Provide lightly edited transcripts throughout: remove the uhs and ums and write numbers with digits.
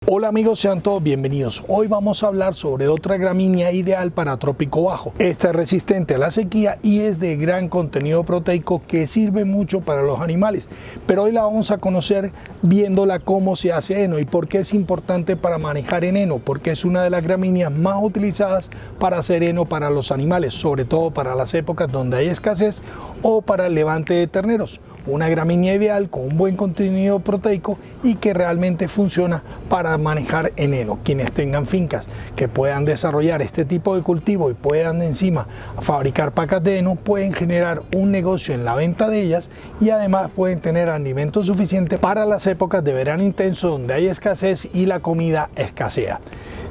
Hola amigos, sean todos bienvenidos. Hoy vamos a hablar sobre otra gramínea ideal para trópico bajo. Esta es resistente a la sequía y es de gran contenido proteico que sirve mucho para los animales. Pero hoy la vamos a conocer viéndola cómo se hace heno y por qué es importante para manejar en heno, porque es una de las gramíneas más utilizadas para hacer heno para los animales, sobre todo para las épocas donde hay escasez o para el levante de terneros. Una gramínea ideal con un buen contenido proteico y que realmente funciona para manejar en heno. Quienes tengan fincas que puedan desarrollar este tipo de cultivo y puedan encima fabricar pacas de heno, pueden generar un negocio en la venta de ellas y además pueden tener alimento suficiente para las épocas de verano intenso donde hay escasez y la comida escasea.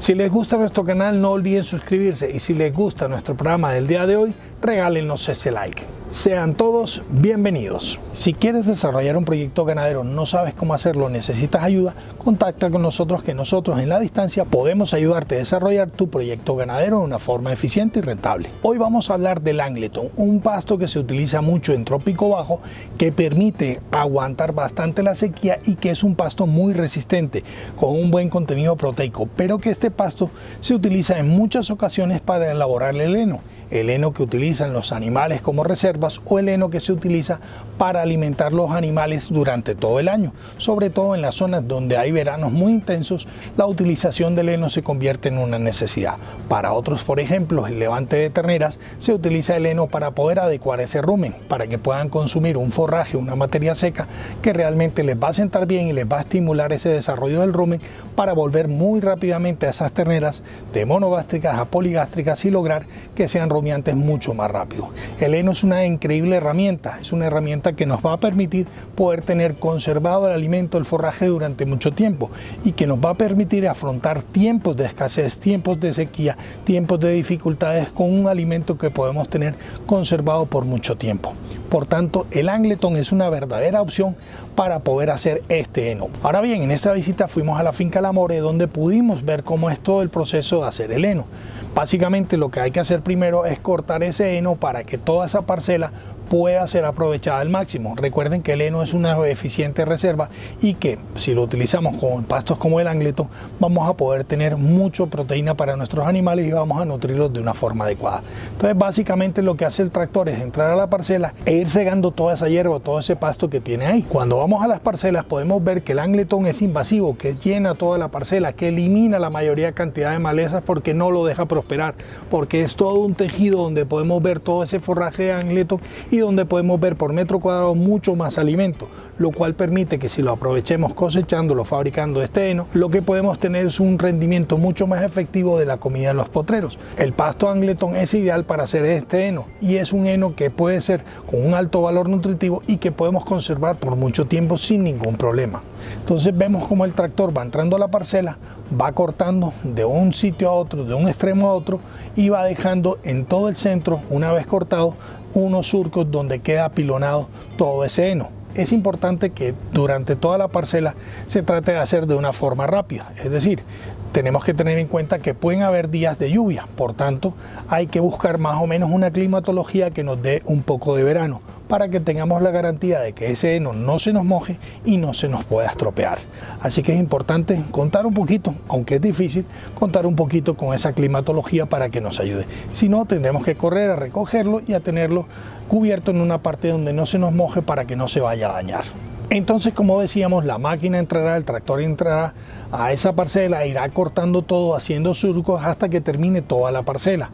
Si les gusta nuestro canal, no olviden suscribirse, y si les gusta nuestro programa del día de hoy, regálenos ese like. Sean todos bienvenidos. Si quieres desarrollar un proyecto ganadero, no sabes cómo hacerlo, necesitas ayuda, contacta con nosotros, que nosotros en la distancia podemos ayudarte a desarrollar tu proyecto ganadero de una forma eficiente y rentable. Hoy vamos a hablar del Angleton, un pasto que se utiliza mucho en trópico bajo, que permite aguantar bastante la sequía y que es un pasto muy resistente, con un buen contenido proteico, pero que este pasto se utiliza en muchas ocasiones para elaborar el heno que utilizan los animales como reservas o el heno que se utiliza para alimentar los animales durante todo el año. Sobre todo en las zonas donde hay veranos muy intensos, la utilización del heno se convierte en una necesidad. Para otros, por ejemplo, el levante de terneras, se utiliza el heno para poder adecuar ese rumen, para que puedan consumir un forraje, una materia seca que realmente les va a sentar bien y les va a estimular ese desarrollo del rumen para volver muy rápidamente a esas terneras de monogástricas a poligástricas y lograr que sean rumiantes mucho más rápido. El heno es una increíble herramienta, es una herramienta que nos va a permitir poder tener conservado el alimento, el forraje durante mucho tiempo y que nos va a permitir afrontar tiempos de escasez, tiempos de sequía, tiempos de dificultades con un alimento que podemos tener conservado por mucho tiempo. Por tanto, el Angleton es una verdadera opción para poder hacer este heno. Ahora bien, en esta visita fuimos a la finca La More, donde pudimos ver cómo es todo el proceso de hacer el heno. Básicamente lo que hay que hacer primero es cortar ese heno para que toda esa parcela pueda ser aprovechada al máximo. Recuerden que el heno es una eficiente reserva y que si lo utilizamos con pastos como el Angleton, vamos a poder tener mucha proteína para nuestros animales y vamos a nutrirlos de una forma adecuada. Entonces básicamente lo que hace el tractor es entrar a la parcela e ir segando toda esa hierba, todo ese pasto que tiene ahí. Cuando vamos a las parcelas podemos ver que el Angleton es invasivo, que llena toda la parcela, que elimina la mayoría cantidad de malezas porque no lo deja prosperar, porque es todo un tejido donde podemos ver todo ese forraje de Angleton y donde podemos ver por metro cuadrado mucho más alimento, lo cual permite que si lo aprovechemos cosechándolo, fabricando este heno, lo que podemos tener es un rendimiento mucho más efectivo de la comida en los potreros. El pasto Angleton es ideal para hacer este heno y es un heno que puede ser con un alto valor nutritivo y que podemos conservar por mucho tiempo sin ningún problema. Entonces vemos como el tractor va entrando a la parcela, va cortando de un sitio a otro, de un extremo a otro y va dejando en todo el centro, una vez cortado, unos surcos donde queda apilonado todo ese heno. Es importante que durante toda la parcela se trate de hacer de una forma rápida, es decir, tenemos que tener en cuenta que pueden haber días de lluvia, por tanto hay que buscar más o menos una climatología que nos dé un poco de verano para que tengamos la garantía de que ese heno no se nos moje y no se nos pueda estropear. Así que es importante contar un poquito, aunque es difícil, contar un poquito con esa climatología para que nos ayude. Si no, tendremos que correr a recogerlo y a tenerlo cubierto en una parte donde no se nos moje para que no se vaya a dañar. Entonces, como decíamos, la máquina entrará, el tractor entrará a esa parcela, irá cortando todo, haciendo surcos hasta que termine toda la parcela.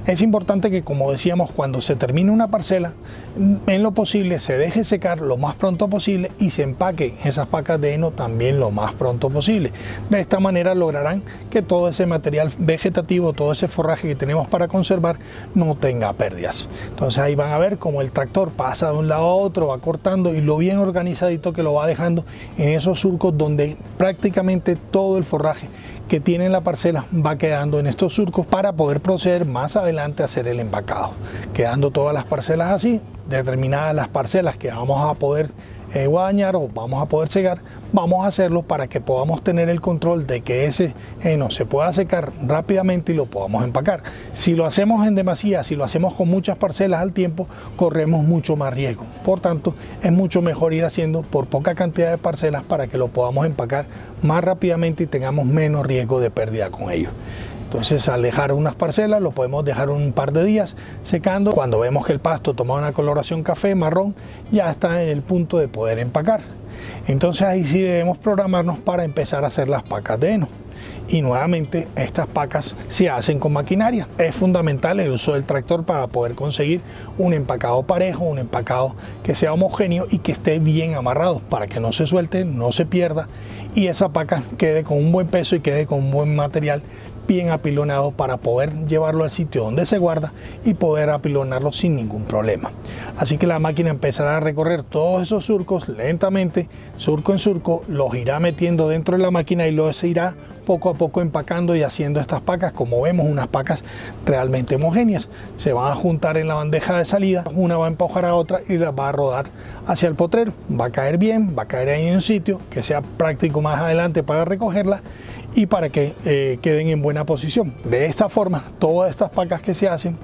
Es importante que, como decíamos, cuando se termine una parcela, en lo posible se deje secar lo más pronto posible y se empaquen esas pacas de heno también lo más pronto posible. De esta manera lograrán que todo ese material vegetativo, todo ese forraje que tenemos para conservar, no tenga pérdidas. Entonces ahí van a ver cómo el tractor pasa de un lado a otro, va cortando y lo bien organizadito que lo va dejando en esos surcos donde prácticamente todo el forraje que tiene en la parcela va quedando en estos surcos para poder proceder más adelante a hacer el empacado, quedando todas las parcelas así, determinadas las parcelas que vamos a poder guadañar o vamos a poder secar, vamos a hacerlo para que podamos tener el control de que ese heno se pueda secar rápidamente y lo podamos empacar. Si lo hacemos en demasía, si lo hacemos con muchas parcelas al tiempo, corremos mucho más riesgo. Por tanto, es mucho mejor ir haciendo por poca cantidad de parcelas para que lo podamos empacar más rápidamente y tengamos menos riesgo de pérdida con ello. Entonces, al dejar unas parcelas, lo podemos dejar un par de días secando. Cuando vemos que el pasto toma una coloración café, marrón, ya está en el punto de poder empacar. Entonces, ahí sí debemos programarnos para empezar a hacer las pacas de heno. Y nuevamente, estas pacas se hacen con maquinaria. Es fundamental el uso del tractor para poder conseguir un empacado parejo, un empacado que sea homogéneo y que esté bien amarrado para que no se suelte, no se pierda y esa paca quede con un buen peso y quede con un buen material bien apilonado para poder llevarlo al sitio donde se guarda y poder apilonarlo sin ningún problema. Así que la máquina empezará a recorrer todos esos surcos lentamente, surco en surco, los irá metiendo dentro de la máquina y los irá poco a poco empacando y haciendo estas pacas. Como vemos, unas pacas realmente homogéneas. Se van a juntar en la bandeja de salida, una va a empujar a otra y la va a rodar hacia el potrero. Va a caer bien, va a caer ahí en un sitio que sea práctico más adelante para recogerla y para que queden en buena posición. De esta forma, todas estas pacas que se hacen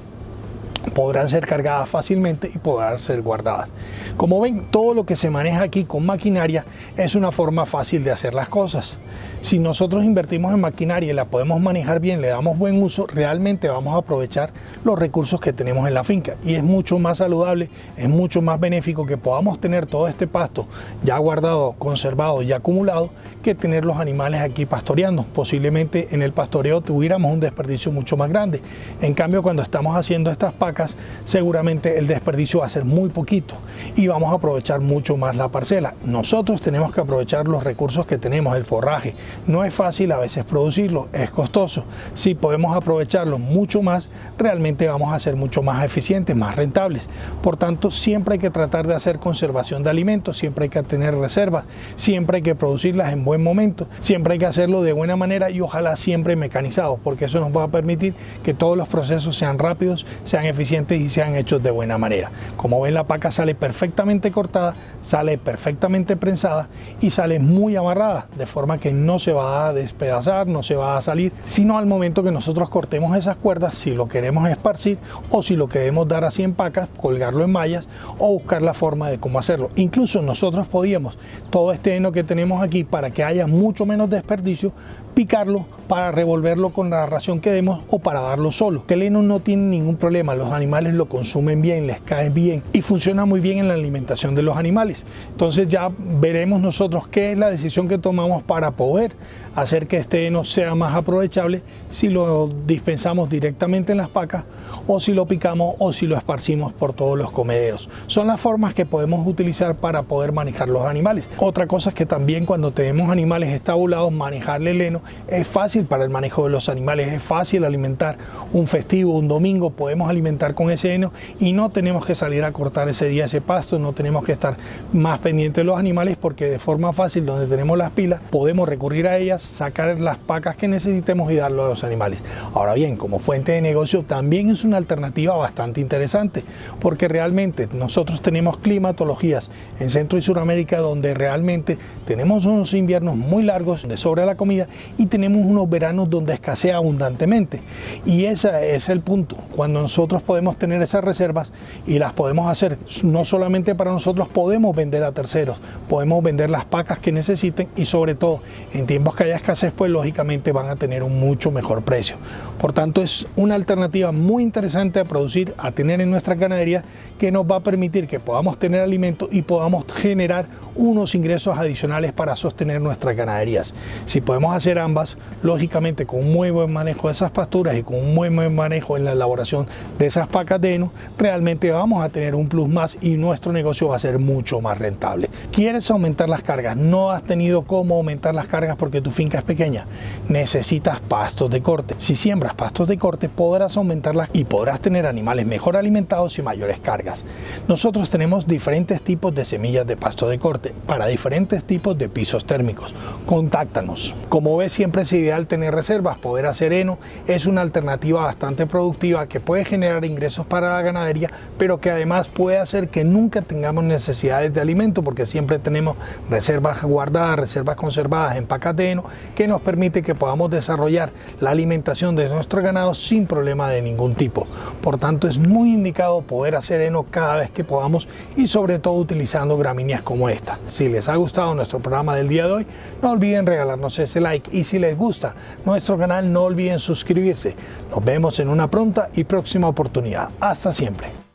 podrán ser cargadas fácilmente y podrán ser guardadas. Como ven, todo lo que se maneja aquí con maquinaria es una forma fácil de hacer las cosas. Si nosotros invertimos en maquinaria y la podemos manejar bien, le damos buen uso, realmente vamos a aprovechar los recursos que tenemos en la finca y es mucho más saludable, es mucho más benéfico que podamos tener todo este pasto ya guardado, conservado y acumulado que tener los animales aquí pastoreando. Posiblemente en el pastoreo tuviéramos un desperdicio mucho más grande. En cambio, cuando estamos haciendo estas pacas, seguramente el desperdicio va a ser muy poquito y vamos a aprovechar mucho más la parcela. Nosotros tenemos que aprovechar los recursos que tenemos, el forraje. No es fácil a veces producirlo, es costoso. Si podemos aprovecharlo mucho más, realmente vamos a ser mucho más eficientes, más rentables. Por tanto, siempre hay que tratar de hacer conservación de alimentos, siempre hay que tener reservas, siempre hay que producirlas en buen momento, siempre hay que hacerlo de buena manera y ojalá siempre mecanizado, porque eso nos va a permitir que todos los procesos sean rápidos, sean eficientes y sean hechos de buena manera. Como ven, la paca sale perfectamente cortada, sale perfectamente prensada y sale muy amarrada, de forma que no se va a despedazar, no se va a salir, sino al momento que nosotros cortemos esas cuerdas, si lo queremos esparcir o si lo queremos dar así en pacas, colgarlo en mallas o buscar la forma de cómo hacerlo. Incluso nosotros podíamos, todo este heno que tenemos aquí, para que haya mucho menos desperdicio, picarlo para revolverlo con la ración que demos o para darlo solo. El heno no tiene ningún problema, los animales lo consumen bien, les cae bien y funciona muy bien en la alimentación de los animales. Entonces ya veremos nosotros qué es la decisión que tomamos para poder hacer que este heno sea más aprovechable, si lo dispensamos directamente en las pacas o si lo picamos o si lo esparcimos por todos los comederos. Son las formas que podemos utilizar para poder manejar los animales. Otra cosa es que también cuando tenemos animales estabulados, manejarle el heno es fácil para el manejo de los animales, es fácil alimentar un festivo, un domingo, podemos alimentar con ese heno y no tenemos que salir a cortar ese día ese pasto, no tenemos que estar más pendientes de los animales porque de forma fácil, donde tenemos las pilas, podemos recurrir a ellas, sacar las pacas que necesitemos y darlo a los animales. Ahora bien, como fuente de negocio también es una alternativa bastante interesante, porque realmente nosotros tenemos climatologías en Centro y Suramérica donde realmente tenemos unos inviernos muy largos donde sobra la comida y tenemos unos veranos donde escasea abundantemente, y ese es el punto. Cuando nosotros podemos tener esas reservas y las podemos hacer no solamente para nosotros, podemos vender a terceros, podemos vender las pacas que necesiten y sobre todo en tiempos que haya escasez, pues lógicamente van a tener un mucho mejor precio. Por tanto, es una alternativa muy interesante a producir, a tener en nuestra ganadería, que nos va a permitir que podamos tener alimento y podamos generar unos ingresos adicionales para sostener nuestras ganaderías. Si podemos hacer ambas, lógicamente con un muy buen manejo de esas pasturas y con un muy buen manejo en la elaboración de esas pacas de heno, realmente vamos a tener un plus más y nuestro negocio va a ser mucho más rentable. ¿Quieres aumentar las cargas? ¿No has tenido cómo aumentar las cargas porque tu finca es pequeña? Necesitas pastos de corte. Si siembras pastos de corte, podrás aumentarlas y podrás tener animales mejor alimentados y mayores cargas. Nosotros tenemos diferentes tipos de semillas de pasto de corte. para diferentes tipos de pisos térmicos. Contáctanos. Como ves, siempre es ideal tener reservas. Poder hacer heno es una alternativa bastante productiva que puede generar ingresos para la ganadería, pero que además puede hacer que nunca tengamos necesidades de alimento, porque siempre tenemos reservas guardadas, reservas conservadas en pacas de heno, que nos permite que podamos desarrollar la alimentación de nuestro ganado sin problema de ningún tipo. Por tanto, es muy indicado poder hacer heno cada vez que podamos y sobre todo utilizando gramíneas como esta. Si les ha gustado nuestro programa del día de hoy, no olviden regalarnos ese like, y si les gusta nuestro canal, no olviden suscribirse. Nos vemos en una pronta y próxima oportunidad. Hasta siempre.